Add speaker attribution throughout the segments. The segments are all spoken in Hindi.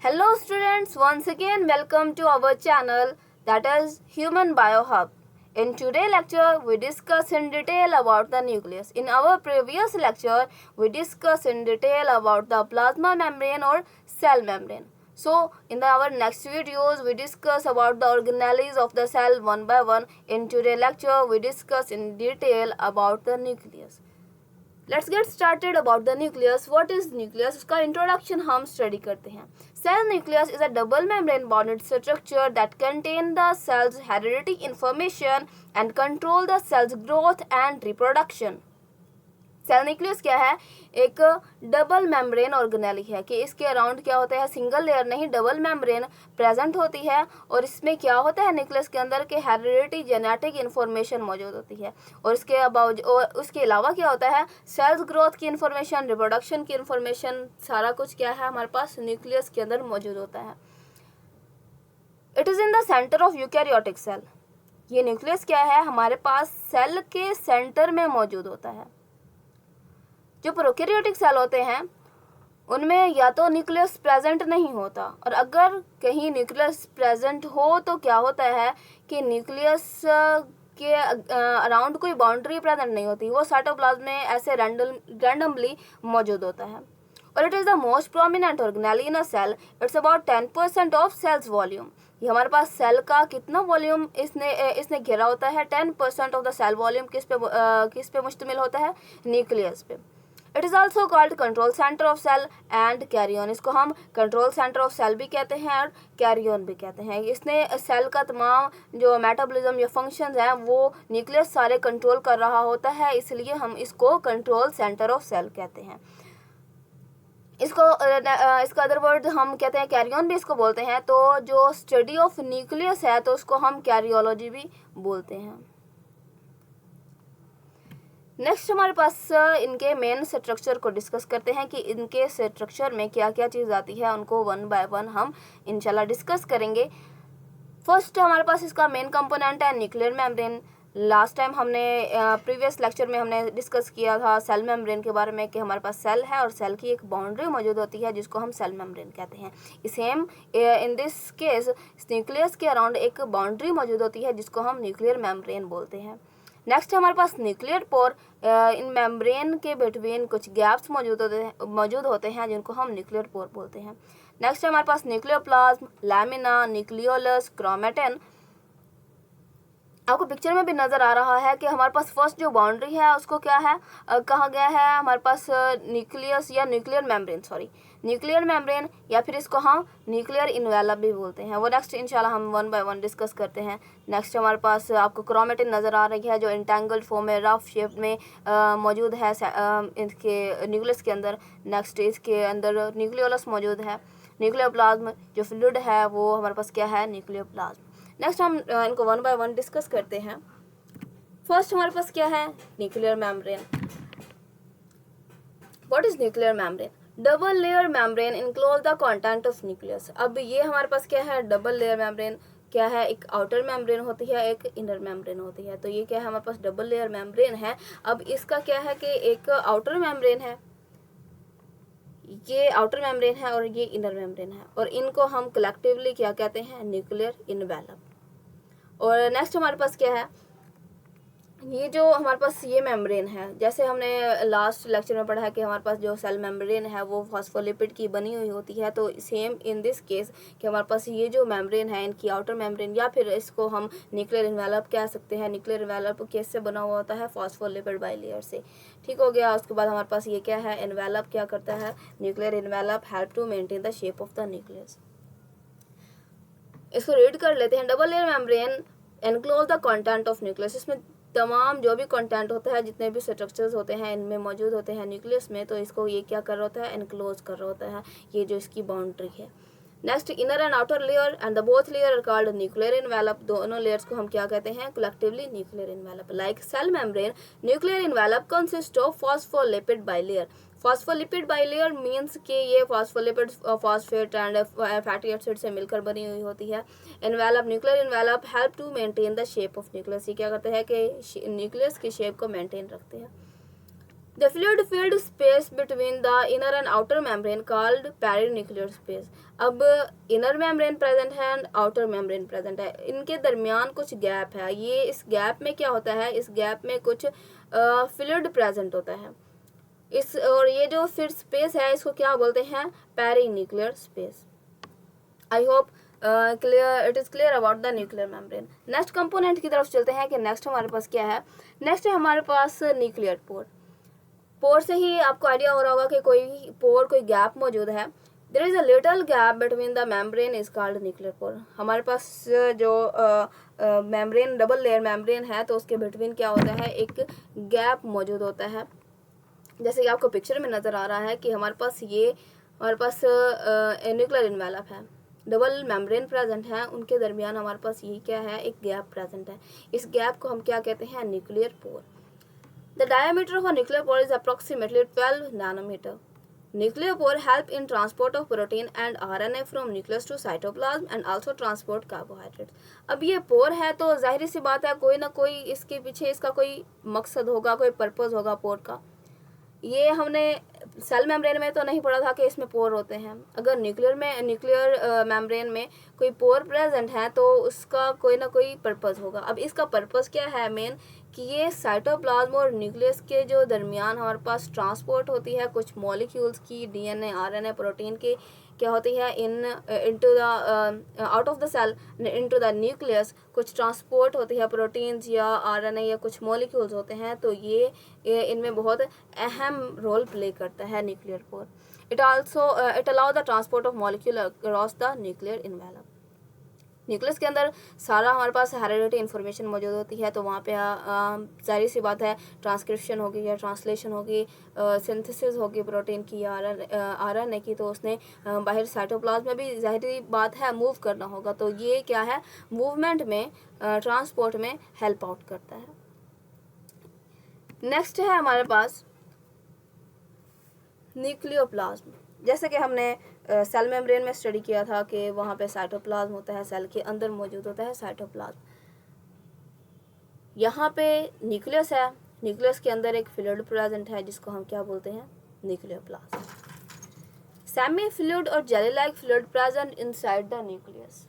Speaker 1: Hello students, once again welcome to our channel that is Human Biohub. In today's lecture, we discuss in detail about the nucleus. In our previous lecture, we discuss in detail about the plasma membrane or cell membrane. So, in our next videos, we discuss about the organelles of the cell one by one. In today's lecture, we discuss in detail about the nucleus. Let's get started about the nucleus. What is nucleus? उसका इंट्रोडक्शन हम स्टडी करते हैं. Cell nucleus is a double membrane bounded structure that contain the cell's heredity information and control the cell's growth and reproduction. Cell nucleus क्या है? एक डबल मेम्ब्रेन ऑर्गेनेली है कि इसके अराउंड क्या होता है, सिंगल लेयर नहीं डबल मेम्ब्रेन प्रेजेंट होती है. और इसमें क्या होता है न्यूक्लियस के अंदर के हेरिडिटी जेनेटिक इन्फॉर्मेशन मौजूद होती है. और उसके अलावा क्या होता है, सेल्स ग्रोथ की इन्फॉर्मेशन, रिप्रोडक्शन की इन्फॉर्मेशन, सारा कुछ क्या है हमारे पास न्यूक्लियस के अंदर मौजूद होता है. It is in the centre of eukaryotic cell. ये न्यूक्लियस क्या है हमारे पास सेल के सेंटर में मौजूद होता है. जो प्रोकैरियोटिक सेल होते हैं उनमें या तो न्यूक्लियस प्रेजेंट नहीं होता, और अगर कहीं न्यूक्लियस प्रेजेंट हो तो क्या होता है कि न्यूक्लियस के अराउंड कोई बाउंड्री प्रेजेंट नहीं होती, वो साइटोप्लाज्म में ऐसे रैंडमली मौजूद होता है. और it is the most prominent organelle in a cell. It's about 10% of cell's volume. ये हमारे पास सेल का कितना वॉल्यूम इसने घेरा होता है? 10% ऑफ द सेल वॉल्यूम किस पे मुश्तमिल होता है? न्यूक्लियस पे. It is also called control centre of cell and karyon. इसको हम कंट्रोल सेंटर ऑफ सेल भी कहते हैं और कैरियन भी कहते हैं. इसने सेल का तमाम जो मेटाबॉलिज्म या फंक्शंस हैं वो न्यूक्लियस सारे कंट्रोल कर रहा होता है, इसलिए हम इसको कंट्रोल सेंटर ऑफ सेल कहते हैं. इसका अदर वर्ड हम कहते हैं कैरियन भी इसको बोलते हैं. तो जो स्टडी ऑफ न्यूक्लियस है तो उसको हम कैरियोलॉजी भी बोलते हैं. नेक्स्ट हमारे पास इनके मेन स्ट्रक्चर को डिस्कस करते हैं कि इनके स्ट्रक्चर में क्या क्या चीज़ आती है, उनको वन बाय वन हम इंशाल्लाह डिस्कस करेंगे. फर्स्ट हमारे पास इसका मेन कंपोनेंट है न्यूक्लियर मेम्ब्रेन. लास्ट टाइम हमने प्रीवियस लेक्चर में हमने डिस्कस किया था सेल मेम्ब्रेन के बारे में कि हमारे पास सेल है और सेल की एक बाउंड्री मौजूद होती है जिसको हम सेल मेम्ब्रेन कहते हैं. Same in this case nucleus के अराउंड एक बाउंड्री मौजूद होती है जिसको हम न्यूक्लियर मेम्ब्रेन बोलते हैं. नेक्स्ट हमारे पास न्यूक्लियर पोर. इन मेम्ब्रेन के बिटवीन कुछ गैप्स मौजूद होते हैं जिनको हम न्यूक्लियर पोर बोलते हैं. नेक्स्ट हमारे पास न्यूक्लियोप्लाज्म, लैमिना, न्यूक्लियोलस, क्रोमेटिन. आपको पिक्चर में भी नज़र आ रहा है कि हमारे पास फर्स्ट जो बाउंड्री है उसको क्या है कहा गया है हमारे पास न्यूक्लियस या न्यूक्लियर मेम्ब्रेन या फिर इसको हम न्यूक्लियर इन्वेलप भी बोलते हैं. वो नेक्स्ट इंशाल्लाह हम वन बाय वन डिस्कस करते हैं. नेक्स्ट हमारे पास आपको क्रोमेटिन नज़र आ रही है जो इंटेंगल्ड फॉर्म में रफ शेप में मौजूद है इसके न्यूक्लियस के अंदर. नेक्स्ट इसके अंदर न्यूक्लियोलस मौजूद है. न्यूक्लियोप्लाज्म जो फ्लूइड है वो हमारे पास क्या है? न्यूक्लियोप्लाज्म. नेक्स्ट हम इनको वन बाय वन डिस्कस करते हैं. फर्स्ट हमारे पास क्या है? Nuclear membrane. What is nuclear membrane? Double layer membrane enclose the content of nucleus. अब ये हमारे पास क्या है? डबल लेयर मेम्ब्रेन क्या है? एक आउटर मेम्ब्रेन होती है, एक इनर मेम्ब्रेन होती है. तो ये क्या है? हमारे पास डबल लेयर मेम्ब्रेन है. अब इसका क्या है कि एक आउटर मेम्ब्रेन है, ये आउटर मेम्ब्रेन है और ये इनर मेम्ब्रेन है, और इनको हम कलेक्टिवली क्या कहते हैं? Nuclear envelope. और नेक्स्ट हमारे पास क्या है? ये जो हमारे पास ये मेम्ब्रेन है, जैसे हमने लास्ट लेक्चर में पढ़ा है कि हमारे पास जो सेल मेम्ब्रेन है वो फॉस्फोलिपिड की बनी हुई होती है. तो सेम इन दिस केस कि हमारे पास ये जो मेम्ब्रेन है इनकी आउटर मेम्ब्रेन या फिर इसको हम न्यूक्लियर इन्वेलप कह सकते हैं. न्यूक्लियर इन्वेलप किससे बना हुआ होता है? फॉस्फोलिपिड बाइलेयर से. ठीक हो गया. उसके बाद हमारे पास ये क्या है? इन्वेलप क्या करता है? Nuclear envelope help to maintain the shape of the nucleus. इसको रीड कर लेते हैं. Double layer membrane enclose the content of nucleus. इसमें तमाम जो भी कंटेंट होता है, जितने भी स्ट्रक्चर्स होते हैं इनमें मौजूद होते हैं न्यूक्लियस में. तो इसको ये क्या कर रहा होता है? एनक्लोज कर रहा होता है, ये जो इसकी बाउंड्री है. Next inner and outer layer and the both layer are called nuclear envelope. दोनों लेयर्स को हम क्या कहते हैं? Collectively nuclear envelope. Like cell membrane, nuclear envelope consist of phospholipid bilayer. Phospholipid bilayer means कि ये phospholipid phosphate and fatty acid से मिलकर बनी हुई होती है. Envelope, nuclear envelope help to maintain the shape of nucleus. ये क्या करते हैं कि न्यूक्लियस की शेप को मेंटेन रखते हैं. The fluid filled space between the inner and outer membrane called perinuclear space. अब इनर मेम्ब्रेन प्रेजेंट है एंड आउटर मेम्ब्रेन प्रेजेंट है, इनके दरमियान कुछ गैप है। ये इस गैप में क्या होता है, इस गैप में कुछ फ्लूइड प्रेजेंट होता है। इस और ये जो फिर स्पेस है इसको क्या बोलते हैं, perinuclear space. I hope clear, it is clear about the nuclear membrane. Next component की तरफ चलते हैं कि नेक्स्ट हमारे पास क्या है। नेक्स्ट है हमारे पास न्यूक्लियर पोर। पोर से ही आपको आइडिया हो रहा होगा कि कोई पोर, कोई गैप मौजूद है। There is a little gap between the membrane is called nuclear pore. हमारे पास जो मेम्ब्रेन, डबल लेयर मेम्ब्रेन है तो उसके बिटवीन क्या होता है, एक गैप मौजूद होता है। जैसे कि आपको पिक्चर में नज़र आ रहा है कि हमारे पास न्यूक्लियर इन्वेलप है, डबल मेम्ब्रेन प्रेजेंट है, उनके दरमियान हमारे पास ये क्या है, एक गैप प्रेजेंट है। इस गैप को हम क्या कहते हैं, nuclear pore. The diameter of a nuclear pore is approximately 12 nanometer. Nuclear pore help in transport of protein and RNA from nucleus to cytoplasm and also transport carbohydrates. अब ये पोर है तो जाहिर सी बात है कोई ना कोई इसके पीछे इसका कोई मकसद होगा, कोई पर्पस होगा पोर का। ये हमने सेल मेम्ब्रेन में तो नहीं पढ़ा था कि इसमें पोर होते हैं। अगर न्यूक्लियर मेम्ब्रेन में कोई पोर प्रेजेंट है तो उसका कोई ना कोई पर्पस होगा। अब इसका पर्पस क्या है मेन, कि ये साइटोप्लाज्म और न्यूक्लियस के जो दरमियान हमारे पास ट्रांसपोर्ट होती है कुछ मॉलिक्यूल्स की, डीएनए, आरएनए, प्रोटीन की, क्या होती है into the out of the cell into the nucleus, कुछ ट्रांसपोर्ट होती है प्रोटीन्स या आरएनए या कुछ मॉलिक्यूल्स होते हैं। तो ये इनमें बहुत अहम रोल प्ले करता है nuclear pore. It allow the transport of molecule across the nuclear envelope. Nucleus के अंदर सारा हमारे पास हेरिडिटी इन्फॉर्मेशन मौजूद होती है, तो वहाँ पे जाहिर सी बात है ट्रांसक्रिप्शन होगी या ट्रांसलेशन होगी, सिंथेसिस होगी प्रोटीन की या आरएनए की, तो उसने बाहर साइटोप्लाज्म में भी जाहिर बात है मूव करना होगा। तो ये क्या है, मूवमेंट में, ट्रांसपोर्ट में हेल्प आउट करता है। नेक्स्ट है हमारे पास न्यूक्लियोप्लाज्म। जैसे कि हमने सेल मेम्ब्रेन में स्टडी किया था कि वहाँ पे साइटोप्लाज्म होता है, सेल के अंदर मौजूद होता है साइटोप्लाज्म। यहाँ पे न्यूक्लियस है, न्यूक्लियस के अंदर एक फ्लूइड प्रेजेंट है जिसको हम क्या बोलते हैं, न्यूक्लियोप्लाज्म। सेमी फ्लूइड और jelly like fluid present inside the nucleus.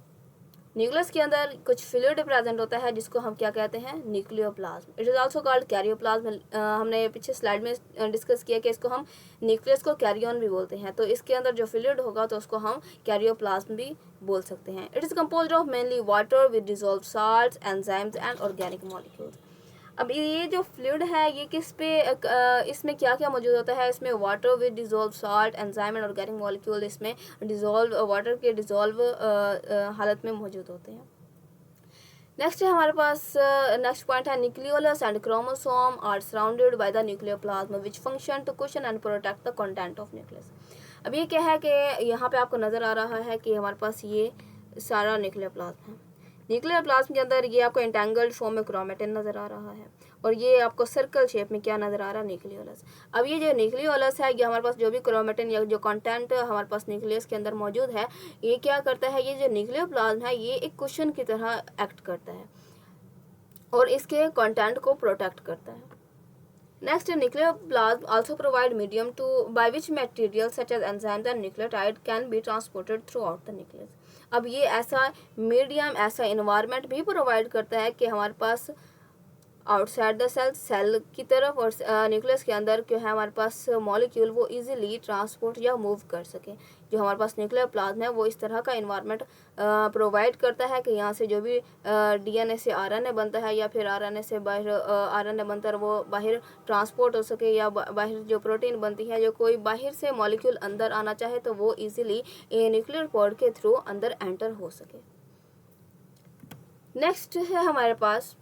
Speaker 1: Nucleus के अंदर कुछ फ्लूइड प्रेजेंट होता है जिसको हम क्या कहते हैं, nucleoplasm. It is also called karyoplasm. हमने पीछे स्लाइड में डिस्कस किया कि इसको हम न्यूक्लियस को कैरियन भी बोलते हैं। तो इसके अंदर जो फ्लूइड होगा तो उसको हम कैरियोप्लाज्म भी बोल सकते हैं। It is composed of mainly water with dissolve salts, enzymes and organic molecules. अब ये जो फ्लूइड है ये किस पे, इसमें क्या क्या मौजूद होता है, इसमें water with dissolve salt, enzyme and organic molecule इसमें डिजॉल्व, वाटर के डिजॉल्व हालत में मौजूद होते हैं। नेक्स्ट है हमारे पास, नेक्स्ट पॉइंट है nucleolus and chromosome are surrounded by the nucleoplasm which function to cushion and protect the content of nucleus. अब ये क्या है कि यहाँ पे आपको नज़र आ रहा है कि हमारे पास ये सारा न्यूक्लियोप्लाज्म है। न्यूक्लियर प्लाज्म के अंदर ये आपको एंटेंगल्ड फॉर्म में क्रोमेटिन नज़र आ रहा है और ये आपको सर्कल शेप में क्या नज़र आ रहा है, न्यूक्लियोलस। अब ये जो न्यूक्लियोलस है ये हमारे पास जो भी क्रोमेटिन या जो कंटेंट हमारे पास न्यूक्लियस के अंदर मौजूद है, ये क्या करता है, ये जो न्यूक्लियोप्लाज्म है ये एक कुशन की तरह एक्ट करता है और इसके कंटेंट को प्रोटेक्ट करता है। Next, nucleoplasm also provide medium to by which materials such as enzymes and nucleotide can be transported throughout the nucleus. अब ये ऐसा मीडियम, ऐसा इन्वायरमेंट भी प्रोवाइड करता है कि हमारे पास आउटसाइड द सेल की तरफ और न्यूक्लियस के अंदर जो है हमारे पास मॉलिक्यूल वो इजीली ट्रांसपोर्ट या मूव कर सके। जो हमारे पास न्यूक्लियर प्लाज्म है वो इस तरह का इन्वायरमेंट प्रोवाइड करता है कि यहाँ से जो भी डीएनए से आरएनए बनता है या फिर आरएनए से बाहर आरएनए बनता है वो बाहर ट्रांसपोर्ट हो सके, या बाहर जो प्रोटीन बनती है जो कोई बाहर से मॉलिक्यूल अंदर आना चाहे तो वो इजीली न्यूक्लियर पोर के थ्रू अंदर एंटर हो सके। नेक्स्ट है हमारे पास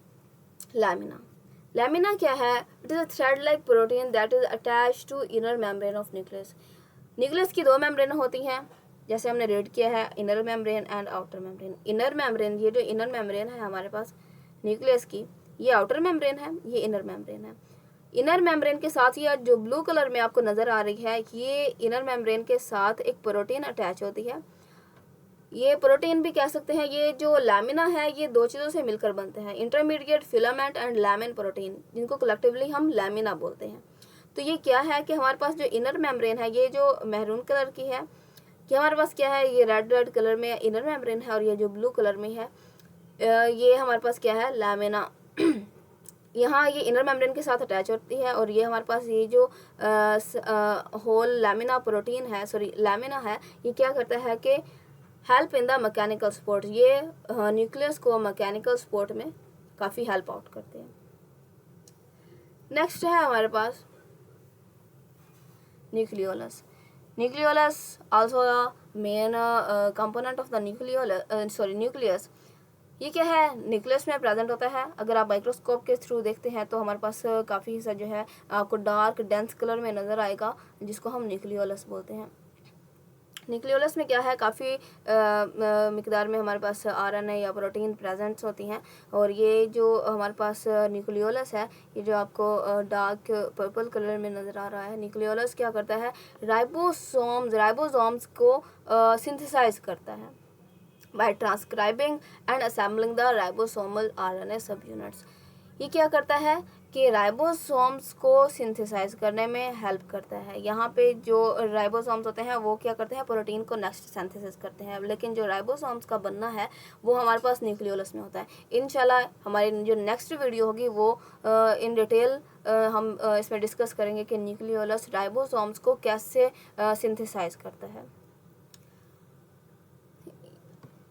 Speaker 1: लैमिना। लैमिना क्या है? It is a thread like protein that is attach to inner membrane of nucleus. Nucleus की दो मेम्ब्रेन होती हैं जैसे हमने रीड किया है, inner membrane and outer membrane. Inner membrane, ये जो इनर मेम्ब्रेन है हमारे पास न्यूक्लियस की, ये आउटर मेम्ब्रेन है, ये इनर मेम्ब्रेन है। इनर मेम्ब्रेन के साथ ही जो ब्लू कलर में आपको नज़र आ रही है ये इनर मेम्ब्रेन के साथ एक प्रोटीन अटैच होती है। ये प्रोटीन भी कह सकते हैं। ये जो लैमिना है ये दो चीज़ों से मिलकर बनते हैं, intermediate filament and lamin protein, जिनको कलेक्टिवली हम लैमिना बोलते हैं। तो ये क्या है कि हमारे पास जो इनर मेम्ब्रेन है ये जो मैरून कलर की है, कि हमारे पास क्या है, ये रेड कलर में इनर मेम्ब्रेन है और ये जो ब्लू कलर में है ये हमारे पास क्या है, लैमिना। यहाँ ये इनर मेम्ब्रेन के साथ अटैच होती है और ये हमारे पास ये जो होल लैमिना प्रोटीन है, सॉरी लैमिना है, ये क्या करता है कि help in the mechanical support, ये न्यूक्लियस को मैकेनिकल सपोर्ट में काफ़ी हेल्प आउट करते हैं। नेक्स्ट है हमारे पास nucleolus. Nucleolus also main component of the nucleus. ये क्या है, न्यूक्लियस में प्रेजेंट होता है। अगर आप माइक्रोस्कोप के थ्रू देखते हैं तो हमारे पास काफ़ी हिस्सा जो है आपको डार्क डेंस कलर में नज़र आएगा, जिसको हम न्यूक्लियोलस बोलते हैं। न्यूक्लियोलस में क्या है, काफ़ी मिकदार में हमारे पास आरएनए या प्रोटीन प्रेजेंट्स होती हैं। और ये जो हमारे पास न्यूक्लियोलस है, ये जो आपको डार्क पर्पल कलर में नज़र आ रहा है, न्यूक्लियोलस क्या करता है, राइबोसोम्स को सिंथेसाइज करता है by transcribing and assembling the ribosomal RNA subunits। ये क्या करता है कि राइबोसोम्स को सिंथेसाइज करने में हेल्प करता है। यहाँ पे जो राइबोसोम्स होते हैं वो क्या करते हैं, प्रोटीन को नेक्स्ट सिंथेसिस करते हैं, लेकिन जो राइबोसोम्स का बनना है वो हमारे पास न्यूक्लियोलस में होता है। इंशाल्लाह हमारी जो नेक्स्ट वीडियो होगी वो इन डिटेल हम इसमें डिस्कस करेंगे कि न्यूक्लियोलस राइबोसोम्स को कैसे सिंथेसाइज करता है।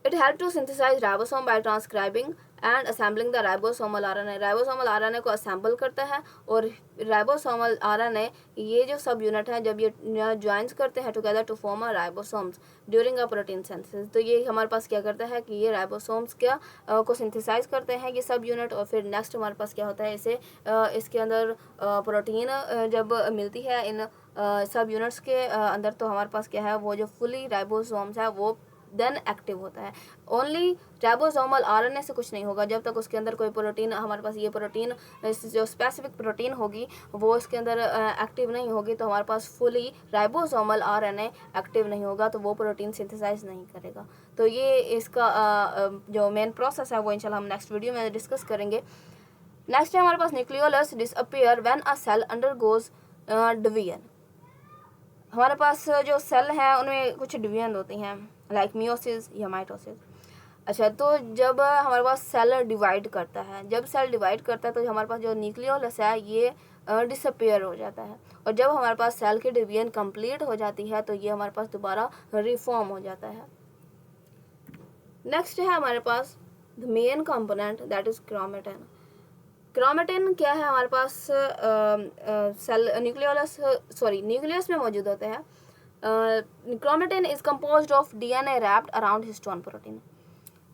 Speaker 1: It helps to synthesize ribosome by transcribing and assembling the ribosomal RNA। Ribosomal RNA को असेंबल करता है और राइबोसोमल RNA ये जो सब यूनिट है जब ये ज्वाइंस करते हैं together to form a ribosomes during a protein synthesis, तो ये हमारे पास क्या करता है कि ये राइबोसोम्स क्या को सिंथेसाइज करते हैं ये सब यूनिट। और फिर नेक्स्ट हमारे पास क्या होता है, इसे इसके अंदर प्रोटीन जब मिलती है इन सब यूनिट्स के अंदर, तो हमारे पास क्या है, वो जो फुली राइबोसोम्स है वो देन एक्टिव होता है। ओनली राइबोसोमल आरएनए से कुछ नहीं होगा जब तक उसके अंदर कोई प्रोटीन, हमारे पास ये प्रोटीन जो स्पेसिफिक प्रोटीन होगी वो इसके अंदर एक्टिव नहीं होगी, तो हमारे पास फुली राइबोसोमल आरएनए एक्टिव नहीं होगा, तो वो प्रोटीन सिंथेसाइज नहीं करेगा। तो ये इसका जो मेन प्रोसेस है वो इंशाल्लाह हम नेक्स्ट वीडियो में डिस्कस करेंगे। नेक्स्ट है हमारे पास nucleolus disappear when a cell undergoes division. हमारे पास जो सेल हैं उनमें कुछ डिवीजन होती हैं, लाइक मियोसिस या माइटोसिस। अच्छा, तो जब हमारे पास सेल डिवाइड करता है, जब सेल डिवाइड करता है तो हमारे पास जो न्यूक्लियोलस है ये डिसअपियर हो जाता है। और जब हमारे पास सेल की डिवीजन कंप्लीट हो जाती है तो ये हमारे पास दोबारा रिफॉर्म हो जाता है। नेक्स्ट है हमारे पास the main component that is chromatin. Chromatin क्या है, हमारे पास सेल न्यूक्लियस में मौजूद होते हैं। Chromatin is composed of DNA wrapped around histone protein.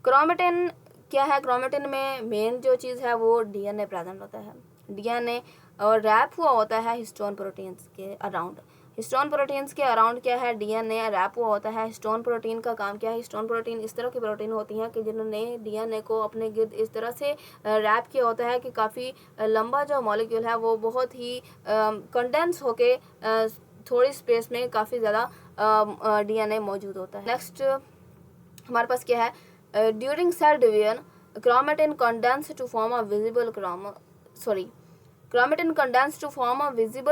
Speaker 1: Chromatin क्या है, क्रोमेटिन में मेन जो चीज़ है वो डीएनए प्रेजेंट होता है, डीएनए और रैप हुआ होता है हिस्टोन प्रोटीन्स के अराउंड। हिस्टोन प्रोटीन्स के अराउंड क्या है, डीएनए रैप हुआ होता है। हिस्टोन प्रोटीन का काम क्या है, हिस्टोन प्रोटीन इस तरह की प्रोटीन होती हैं कि जिन्होंने डीएनए को अपने गिर्द इस तरह से रैप किया होता है कि काफ़ी लंबा जो मॉलिक्यूल है वो बहुत ही कंडेंस होके थोड़ी स्पेस में काफ़ी ज़्यादा डीएनए मौजूद होता है। नेक्स्ट हमारे पास क्या है, during cell division chromatin condense to form a visible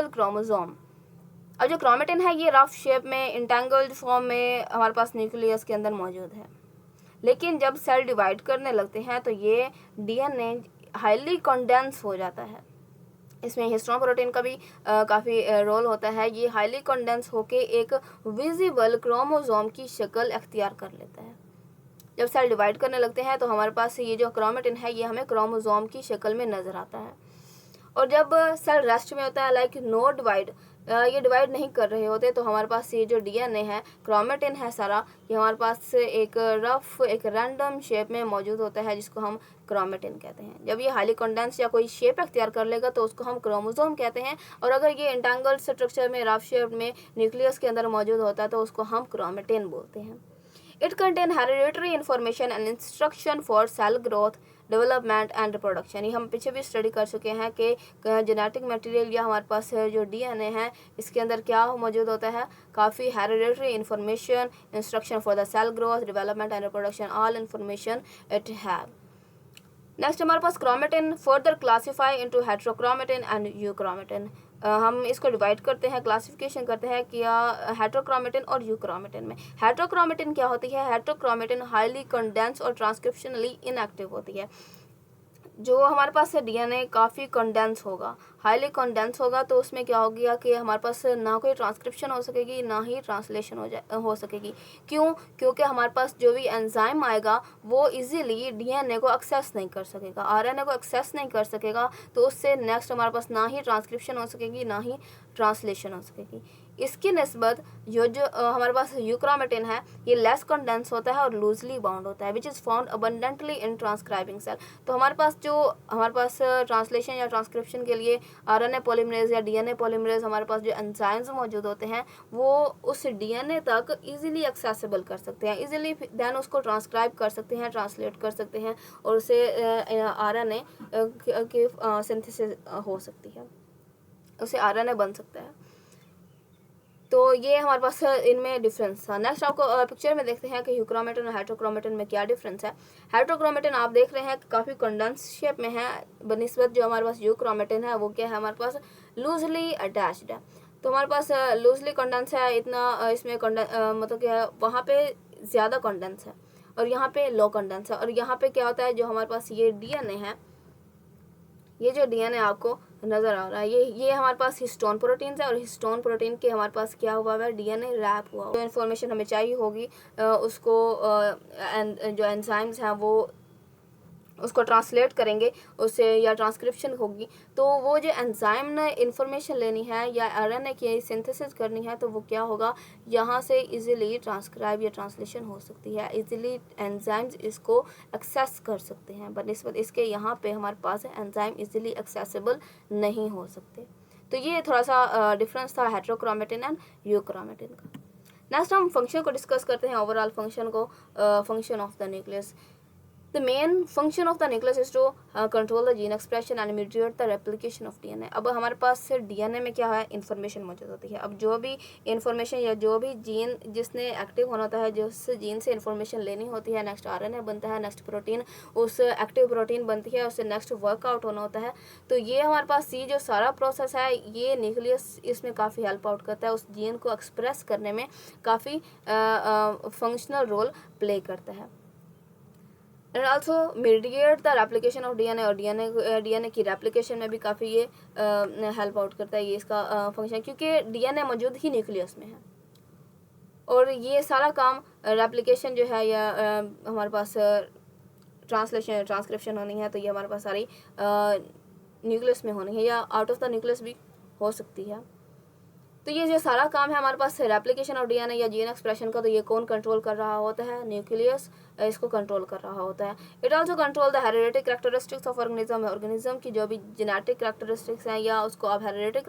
Speaker 1: chromosome. अब जो क्रोमेटिन है ये रफ शेप में इंटेंगल्ड फॉर्म में हमारे पास न्यूक्लियस के अंदर मौजूद है, लेकिन जब सेल डिवाइड करने लगते हैं तो ये डीएनए हाईली कंडेंस हो जाता है। इसमें हिस्टोन प्रोटीन का भी काफ़ी रोल होता है। ये हाईली कंडेंस होके एक विजिबल क्रोमोसोम की शक्ल अख्तियार कर लेता है। जब सेल डिवाइड करने लगते हैं तो हमारे पास ये जो क्रोमेटिन है ये हमें क्रोमोसोम की शक्ल में नज़र आता है। और जब सेल रेस्ट में होता है, लाइक नो डिवाइड, ये डिवाइड नहीं कर रहे होते, तो हमारे पास ये जो डीएनए है, क्रोमेटिन है सारा, ये हमारे पास एक रफ एक रैंडम शेप में मौजूद होता है जिसको हम क्रोमेटिन कहते हैं। जब ये हाईली कंडेंस या कोई शेप अख्तियार कर लेगा तो उसको हम क्रोमोसोम कहते हैं। और अगर ये इंटेंगल्ड स्ट्रक्चर में रफ शेप में न्यूक्लियस के अंदर मौजूद होता है तो उसको हम क्रोमेटिन बोलते हैं। It contain hereditary information and instruction for sale growth, development and reproduction. ये हम पीछे भी स्टडी कर चुके हैं कि जेनेटिक मटेरियल या हमारे पास जो डीएनए है इसके अंदर क्या मौजूद होता है, काफ़ी hereditary information, instruction for the cell growth, development and reproduction, all information it have. Next हमारे पास chromatin further classify into heterochromatin and euchromatin. हम इसको डिवाइड करते हैं, क्लासिफिकेशन करते हैं कि हेटेरोक्रोमेटिन और यूक्रोमेटिन में। हेटेरोक्रोमेटिन क्या होती है? हेटेरोक्रोमेटिन हाईली कंडेंस और ट्रांसक्रिप्शनली इनएक्टिव होती है। जो हमारे पास डीएनए काफ़ी कंडेंस होगा, हाईली कंडेंस होगा, तो उसमें क्या हो गया कि हमारे पास ना कोई ट्रांसक्रिप्शन हो सकेगी, ना ही ट्रांसलेशन हो सकेगी। क्यों? क्योंकि हमारे पास जो भी एंजाइम आएगा वो इजीली डीएनए को एक्सेस नहीं कर सकेगा, आरएनए को एक्सेस नहीं कर सकेगा, तो उससे नेक्स्ट हमारे पास ना ही ट्रांसक्रिप्शन हो सकेगी, ना ही ट्रांसलेशन हो सकेगी। इसकी निस्बत जो हमारे पास यूक्रोमेटिन है ये लेस कंडेंस होता है और लूजली बाउंड होता है, which is found abundantly in transcribing cell. तो हमारे पास ट्रांसलेशन या ट्रांसक्रिप्शन के लिए आरएनए पॉलीमरेज या डीएनए पॉलीमरेज, हमारे पास जो एंजाइम्स मौजूद होते हैं वो उस डीएनए तक इजीली एक्सेसिबल कर सकते हैं, इजीली देन उसको ट्रांसक्राइब कर सकते हैं, ट्रांसलेट कर सकते हैं, और उसे आरएनए की सिंथेसिस हो सकती है, उसे आरएनए बन सकता है। तो ये हमारे पास इनमें डिफरेंस था। नेक्स्ट आपको पिक्चर में देखते हैं कि यूक्रोमेटिन और हेटेरोक्रोमेटिन में क्या डिफरेंस है। हेटेरोक्रोमेटिन आप देख रहे हैं कि काफ़ी कंडेंस शेप में है बनिस्बत जो हमारे पास यूक्रोमेटिन है वो क्या है, हमारे पास लूजली अटैच्ड है। तो हमारे पास लूजली कंडेंस है, इतना इसमें मतलब क्या है, वहाँ पे ज़्यादा कंडेंस है और यहाँ पे लो कंडेंस है। और यहाँ पे क्या होता है, जो हमारे पास ये डीएनए है, ये जो डीएनए आपको नज़र आ रहा है, ये हमारे पास हिस्टोन प्रोटीन है, और हिस्टोन प्रोटीन के हमारे पास क्या हुआ है, डीएनए रैप हुआ। जो इन्फॉर्मेशन हमें चाहिए होगी उसको जो एंजाइम्स हैं वो उसको ट्रांसलेट करेंगे उससे, या ट्रांसक्रिप्शन होगी, तो वो जो एंजाइम ने इन्फॉर्मेशन लेनी है या आरएनए की सिंथेसिस करनी है, तो वो क्या होगा, यहाँ से इजीली ट्रांसक्राइब या ट्रांसलेशन हो सकती है, इजीली एंजाइम्स इसको एक्सेस कर सकते हैं, बनिस्बत इसके यहाँ पे हमारे पास एंजाइम इजीली एक्सेसिबल नहीं हो सकते। तो ये थोड़ा सा डिफरेंस था हेटेरोक्रोमेटिन एंड यूक्रोमेटिन का। नेक्स्ट हम फंक्शन को डिस्कस करते हैं, ओवरऑल फंक्शन को, function of the nucleus. The main function of the nucleus is to control the gene expression and mediate the replication of DNA। अब हमारे पास डीएनए में क्या है, इन्फॉर्मेशन मौजूद होती है। अब जो भी इन्फॉर्मेशन या जो भी जीन जिसने एक्टिव होना होता है, जिस जीन से इन्फॉर्मेशन लेनी होती है, नेक्स्ट आरएनए बनता है, नेक्स्ट प्रोटीन उस एक्टिव प्रोटीन बनती है, उससे नेक्स्ट वर्कआउट होना होता है। तो ये हमारे पास ये जो सारा प्रोसेस है, ये न्यूक्लियस इसमें काफ़ी हेल्प आउट करता है, उस जीन को एक्सप्रेस करने में काफ़ी फंक्शनल रोल प्ले करता है। And also mediate the replication of DNA, और डीएनए की रेप्लिकेशन में भी काफ़ी ये हेल्प आउट करता है, ये इसका फंक्शन, क्योंकि डीएनए मौजूद ही न्यूक्लियस में है, और ये सारा काम रेप्लिकेशन जो है या हमारे पास ट्रांसलेशन ट्रांसक्रिप्शन होनी है, तो ये हमारे पास सारी न्यूक्लियस में होनी है या आउट ऑफ द न्यूक्लियस भी हो सकती है। तो ये जो सारा काम है हमारे पास रेप्लिकेशन ऑफ डीएनए या जीन एक्सप्रेशन का, तो ये कौन कंट्रोल कर रहा होता है, न्यूक्लियस इसको कंट्रोल कर रहा होता है। It also control the hereditary characteristics of organism, organism की जो भी जेनेटिक कैरेक्टरिस्टिक्स हैं या उसको आप हेरिडेटिक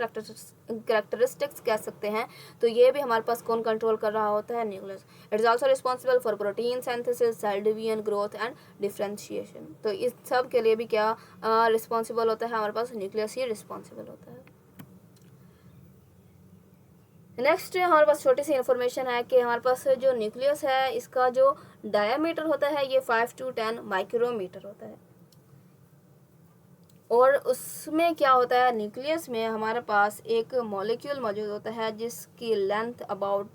Speaker 1: कैरेक्टरिस्टिक्स कह सकते हैं, तो ये भी हमारे पास कौन कंट्रोल कर रहा होता है, nucleus. It is also responsible for protein synthesis, cell division, growth and differentiation. तो इस सब के लिए भी क्या रिस्पॉन्सिबल होता है, हमारे पास न्यूक्लियस ही रिस्पॉन्सिबल होता है। नेक्स्ट हमारे पास छोटी सी इन्फॉर्मेशन है कि हमारे पास जो न्यूक्लियस है इसका जो डायमीटर होता है ये 5 to 10 माइक्रोमीटर होता है, और उसमें क्या होता है, न्यूक्लियस में हमारे पास एक मॉलिक्यूल मौजूद होता है जिसकी लेंथ अबाउट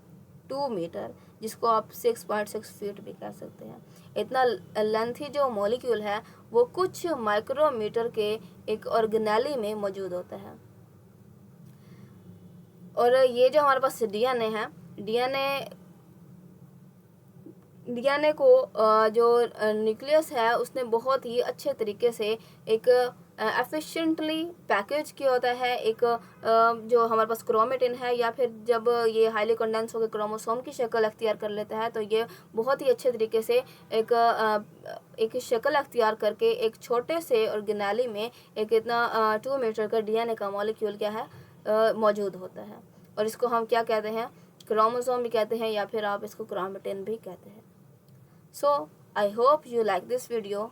Speaker 1: 2 मीटर, जिसको आप 6.6 फीट भी कह सकते हैं। इतना लेंथी जो मॉलिक्यूल है वो कुछ माइक्रोमीटर के एक ऑर्गेनेली में मौजूद होता है। और ये जो हमारे पास डीएनए है, डीएनए को जो न्यूक्लियस है उसने बहुत ही अच्छे तरीके से एक एफिशिएंटली पैकेज किया होता है। एक जो हमारे पास क्रोमेटिन है, या फिर जब ये हाईली कंडेंस होकर क्रोमोसोम की शक्ल अख्तियार कर लेता है, तो ये बहुत ही अच्छे तरीके से एक शक्ल अख्तियार करके एक छोटे से ऑर्गेनेली में एक इतना 2 मीटर का डीएनए का मॉलिक्यूल क्या है मौजूद होता है, और इसको हम क्या कहते हैं, क्रोमोसोम भी कहते हैं, या फिर आप इसको क्रोमेटिन भी कहते हैं। So I hope you like this video.